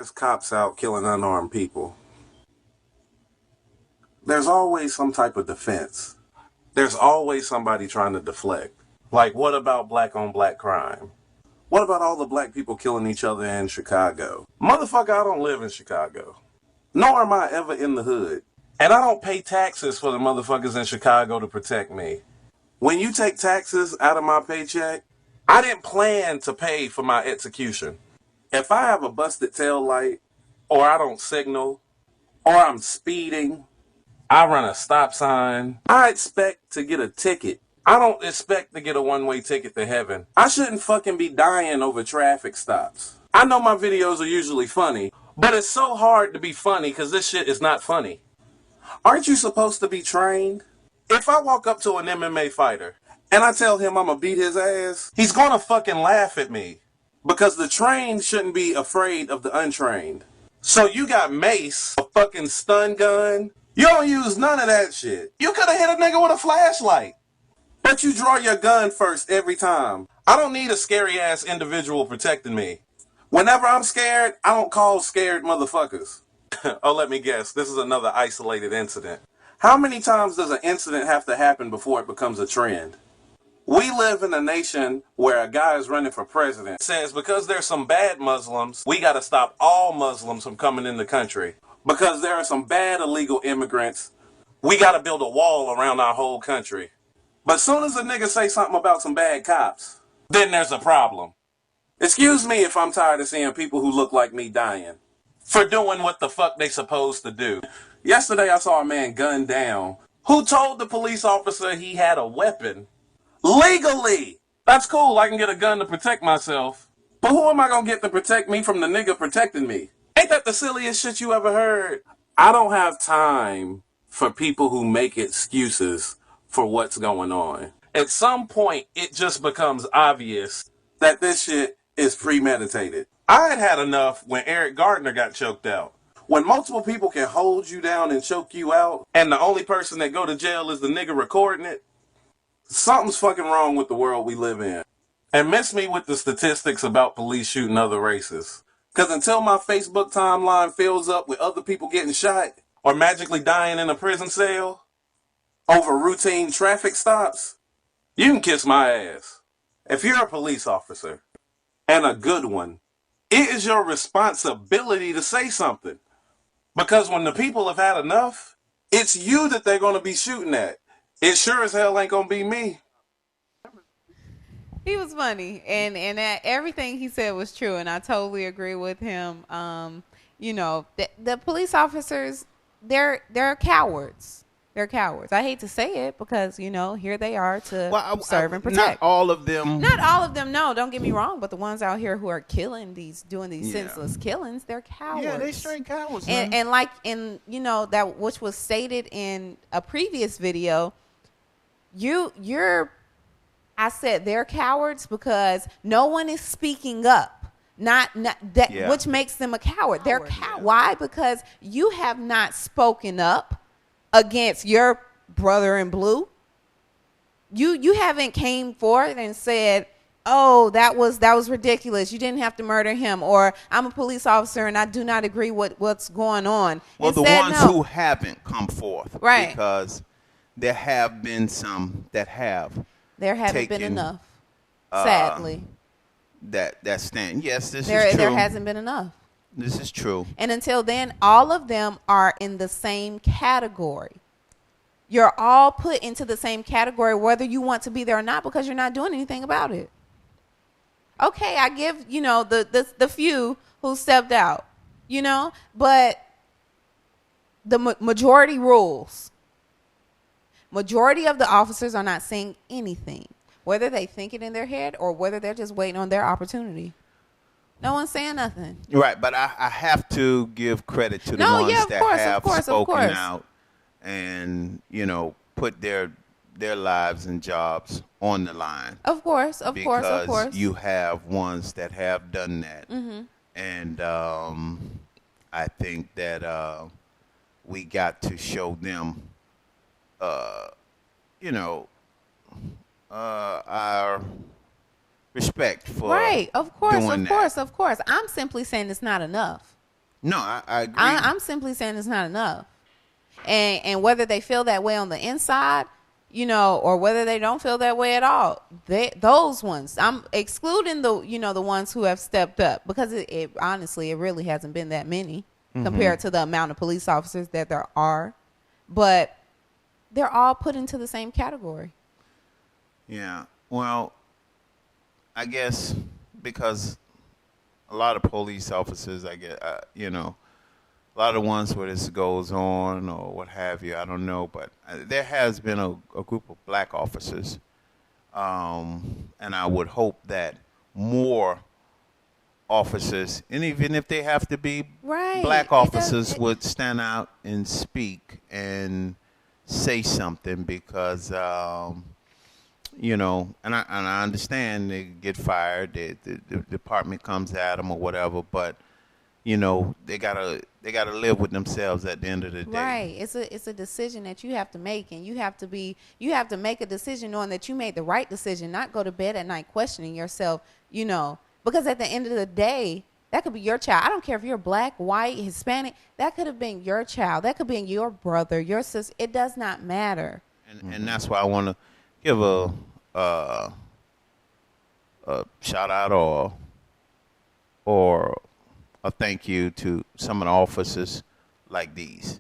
there's cops out killing unarmed people, there's always some type of defense. There's always somebody trying to deflect. Like, what about black on black crime? What about all the black people killing each other in Chicago? Motherfucker, I don't live in Chicago. Nor am I ever in the hood. And I don't pay taxes for the motherfuckers in Chicago to protect me. When you take taxes out of my paycheck, I didn't plan to pay for my execution. If I have a busted tail light, or I don't signal, or I'm speeding, I run a stop sign, I expect to get a ticket. I don't expect to get a one-way ticket to heaven. I shouldn't fucking be dying over traffic stops. I know my videos are usually funny, but it's so hard to be funny because this shit is not funny. Aren't you supposed to be trained? If I walk up to an MMA fighter and I tell him I'm gonna beat his ass, he's gonna fucking laugh at me. Because the trained shouldn't be afraid of the untrained. So you got mace, a fucking stun gun. You don't use none of that shit. You could have hit a nigga with a flashlight. But you draw your gun first every time. I don't need a scary ass individual protecting me. Whenever I'm scared, I don't call scared motherfuckers. Oh, let me guess. This is another isolated incident. How many times does an incident have to happen before it becomes a trend? We live in a nation where a guy is running for president. It says because there's some bad Muslims, we got to stop all Muslims from coming in the country. Because there are some bad illegal immigrants, we got to build a wall around our whole country. But soon as a nigga say something about some bad cops, then there's a problem. Excuse me if I'm tired of seeing people who look like me dying for doing what the fuck they supposed to do. Yesterday I saw a man gunned down who told the police officer he had a weapon. Legally! That's cool, I can get a gun to protect myself. But who am I gonna get to protect me from the nigga protecting me? Ain't that the silliest shit you ever heard? I don't have time for people who make excuses for what's going on. At some point, it just becomes obvious that this shit is premeditated. I had enough when Eric Gardner got choked out. When multiple people can hold you down and choke you out, and the only person that go to jail is the nigga recording it, something's fucking wrong with the world we live in. And miss me with the statistics about police shooting other races. Because until my Facebook timeline fills up with other people getting shot or magically dying in a prison cell over routine traffic stops, you can kiss my ass. If you're a police officer, and a good one, it is your responsibility to say something. Because when the people have had enough, it's you that they're going to be shooting at. It sure as hell ain't going to be me. He was funny, and that everything he said was true, and I totally agree with him. You know, the police officers, they're cowards. They're cowards. I hate to say it because, you know, here they are to serve and protect. Not all of them. Not all of them, no. Don't get me wrong. But the ones out here who are doing these senseless killings, they're cowards. Yeah, they straight cowards, man. And like you know, that which was stated in a previous video, I said they're cowards because no one is speaking up. Not that, which makes them a coward. They're cowards. Why? Because you have not spoken up against your brother in blue. You haven't came forth and said, "Oh, that was ridiculous. You didn't have to murder him," or "I'm a police officer and I do not agree with what's going on." Well, instead, the ones who haven't come forth, right? Because there have been some that have. There haven't been enough, sadly. That stand. Yes, this is true. There hasn't been enough. This is true. And until then, all of them are in the same category. You're all put into the same category, whether you want to be there or not, because you're not doing anything about it. Okay, I give, you know, the few who stepped out, you know, but the majority rules. Majority of the officers are not saying anything, whether they think it in their head or whether they're just waiting on their opportunity. No one's saying nothing. Right, but I have to give credit to the ones that have spoken out and, you know, put their lives and jobs on the line. Of course. Because you have ones that have done that. Mm-hmm. And I think that we got to show them, you know, our respect for of course. I'm simply saying it's not enough. No, I agree. I'm simply saying it's not enough. And whether they feel that way on the inside, you know, or whether they don't feel that way at all, those ones, I'm excluding the, you know, the ones who have stepped up, because it honestly, it really hasn't been that many compared to the amount of police officers that there are. But they're all put into the same category. Yeah. Well, I guess because a lot of police officers, I get, you know, a lot of ones where this goes on or what have you, I don't know. But there has been a group of black officers, and I would hope that more officers, and even if they have to be black officers, would stand out and speak and say something, because you know, and I understand they get fired, the department comes at them or whatever, but you know, they gotta live with themselves at the end of the day. Right. It's a decision that you have to make, and you have to make a decision knowing that you made the right decision, not go to bed at night questioning yourself, you know, because at the end of the day, that could be your child. I don't care if you're black, white, Hispanic. That could have been your child. That could be your brother, your sister. It does not matter. And that's why I want to give a shout out or a thank you to some of the officers like these.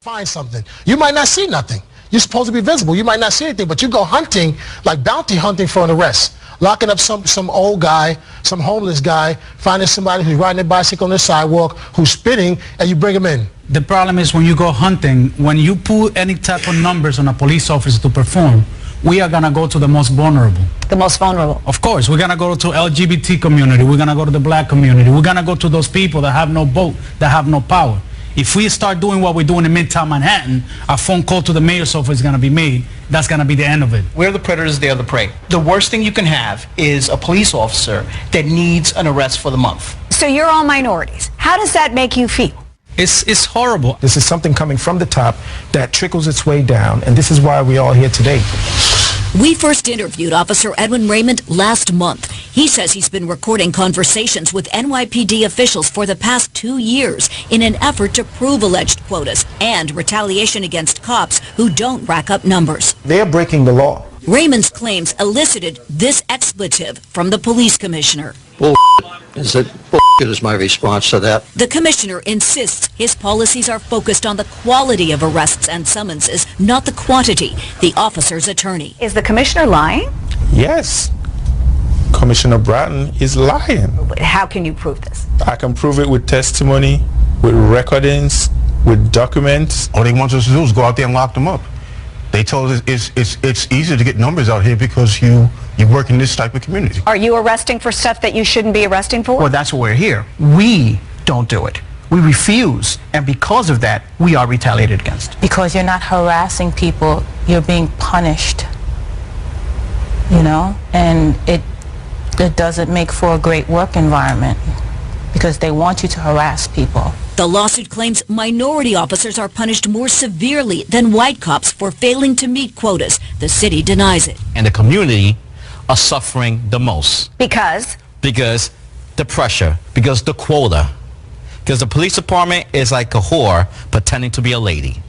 Find something. You might not see nothing. You're supposed to be visible. You might not see anything, but you go hunting, like bounty hunting for an arrest. Locking up some old guy, some homeless guy, finding somebody who's riding their bicycle on the sidewalk, who's spitting, and you bring him in. The problem is when you go hunting, when you put any type of numbers on a police officer to perform, we are going to go to the most vulnerable. The most vulnerable? Of course. We're going to go to LGBT community. We're going to go to the black community. We're going to go to those people that have no vote, that have no power. If we start doing what we're doing in Midtown Manhattan, a phone call to the mayor's office is going to be made. That's going to be the end of it. We're the predators, they're the prey. The worst thing you can have is a police officer that needs an arrest for the month. So you're all minorities. How does that make you feel? It's horrible. This is something coming from the top that trickles its way down, and this is why we're all here today. We first interviewed Officer Edwin Raymond last month. He says he's been recording conversations with NYPD officials for the past 2 years in an effort to prove alleged quotas and retaliation against cops who don't rack up numbers. They're breaking the law. Raymond's claims elicited this expletive from the police commissioner. Bullshit is my response to that. The commissioner insists his policies are focused on the quality of arrests and summonses, not the quantity. The officer's attorney. Is the commissioner lying? Yes. Commissioner Bratton is lying. How can you prove this? I can prove it with testimony, with recordings, with documents. All they want us to do is go out there and lock them up. They told us it's easier to get numbers out here because you work in this type of community. Are you arresting for stuff that you shouldn't be arresting for? Well, that's why we're here. We don't do it. We refuse, and because of that, we are retaliated against. Because you're not harassing people, you're being punished, you know, and it doesn't make for a great work environment because they want you to harass people. The lawsuit claims minority officers are punished more severely than white cops for failing to meet quotas. The city denies it. And the community are suffering the most. Because? Because the pressure, because the quota. Because the police department is like a whore pretending to be a lady.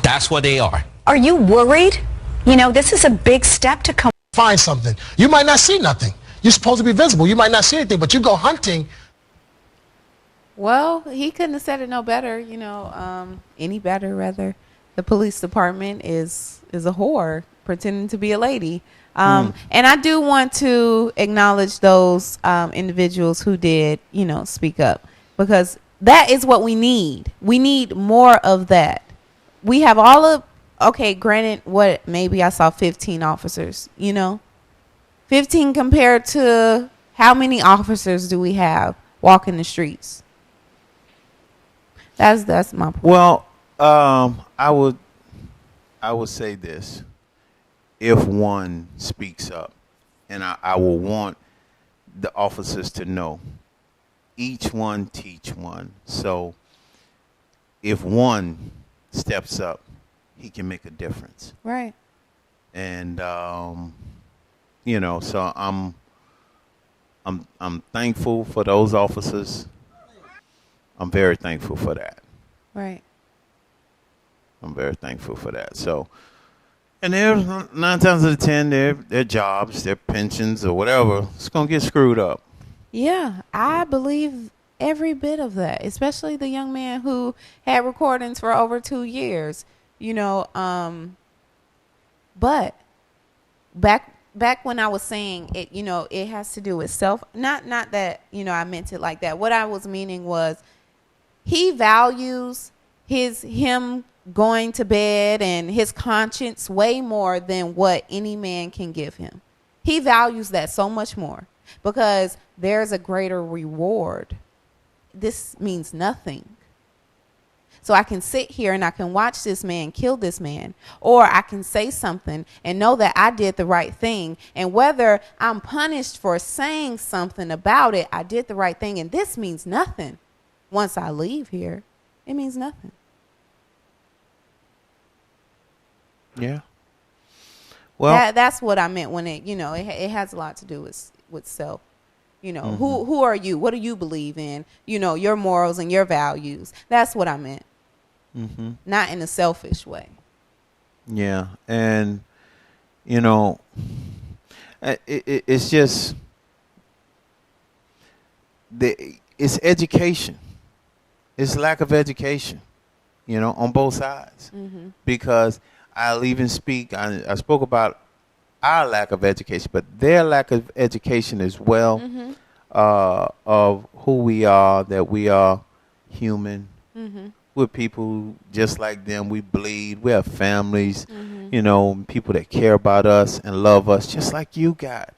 That's what they are. Are you worried? You know, this is a big step to come. Find something. You might not see nothing. You're supposed to be visible. You might not see anything, but you go hunting. Well, he couldn't have said it no better, you know, any better, rather. The police department is a whore pretending to be a lady. And I do want to acknowledge those individuals who did, you know, speak up, because that is what we need. We need more of that. We have all of, okay, granted, what, maybe I saw 15 officers, you know, 15 compared to how many officers do we have walking the streets? That's my point. Well, I would say this: if one speaks up, and I will want the officers to know, each one teach one. So if one steps up, he can make a difference. Right. And you know, so I'm thankful for those officers. I'm very thankful for that. Right. I'm very thankful for that. So, and there's 9 times out of 10, their jobs, their pensions, or whatever, it's gonna get screwed up. Yeah, I believe every bit of that, especially the young man who had recordings for over 2 years. You know, but back when I was saying it, you know, it has to do with self. Not that, you know, I meant it like that. What I was meaning was he values him going to bed and his conscience way more than what any man can give him. He values that so much more because there's a greater reward. This means nothing. So I can sit here and I can watch this man kill this man, or I can say something and know that I did the right thing. And whether I'm punished for saying something about it, I did the right thing. And this means nothing. Once I leave here, it means nothing. Yeah. Well, that's what I meant when it, you know, it has a lot to do with self. You know, who are you? What do you believe in? You know, your morals and your values. That's what I meant. Not in a selfish way. Yeah. And, you know, it's just, it's education. It's lack of education, you know, on both sides. Because I'll even speak, I spoke about our lack of education, but their lack of education as well, of who we are, that we are human. We're people just like them. We bleed. We have families, you know, people that care about us and love us just like you got.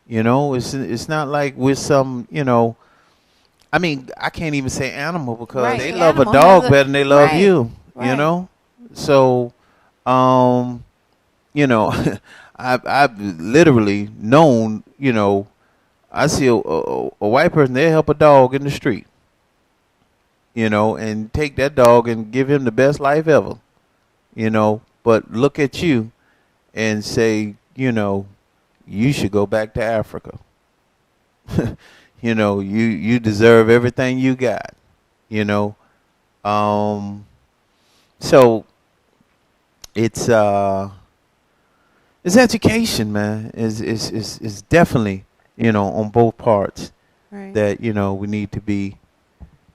You know, it's not like we're some, you know, I mean, I can't even say animal because they love a dog better than they love you, you know? So, you know, I've literally known, you know, I see a white person, they help a dog in the street, you know, and take that dog and give him the best life ever, you know, but look at you and say, you know, you should go back to Africa. You know, you deserve everything you got, you know. So it's education, man. Is definitely, you know, on both parts that, you know, we need to be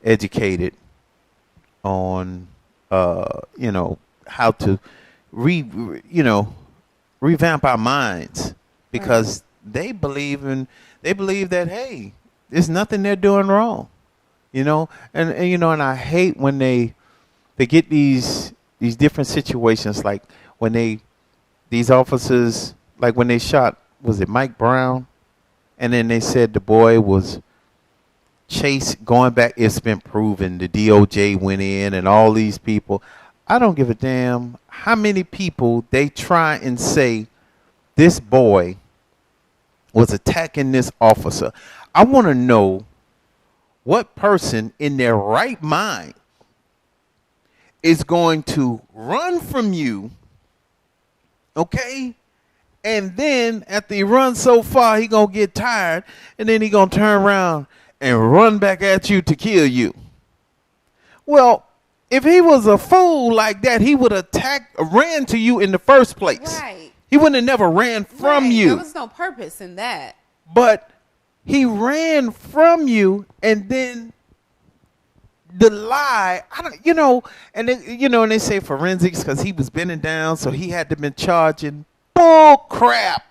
educated on, you know, how to revamp our minds, because they believe that, hey, there's nothing they're doing wrong, you know, and you know, and I hate when they get these different situations, like when these officers, like when they shot, was it Mike Brown, and then they said the boy was chased going back. It's been proven the DOJ went in and all these people. I don't give a damn how many people they try and say this boy was attacking this officer. I want to know what person in their right mind is going to run from you, okay? And then after he runs so far, he going to get tired, and then he going to turn around and run back at you to kill you. Well, if he was a fool like that, he would have ran to you in the first place. Right. He wouldn't have never ran from you. There was no purpose in that. But he ran from you, and then the lie, you know, and they say forensics because he was bending down, so he had to been charging. Bull crap.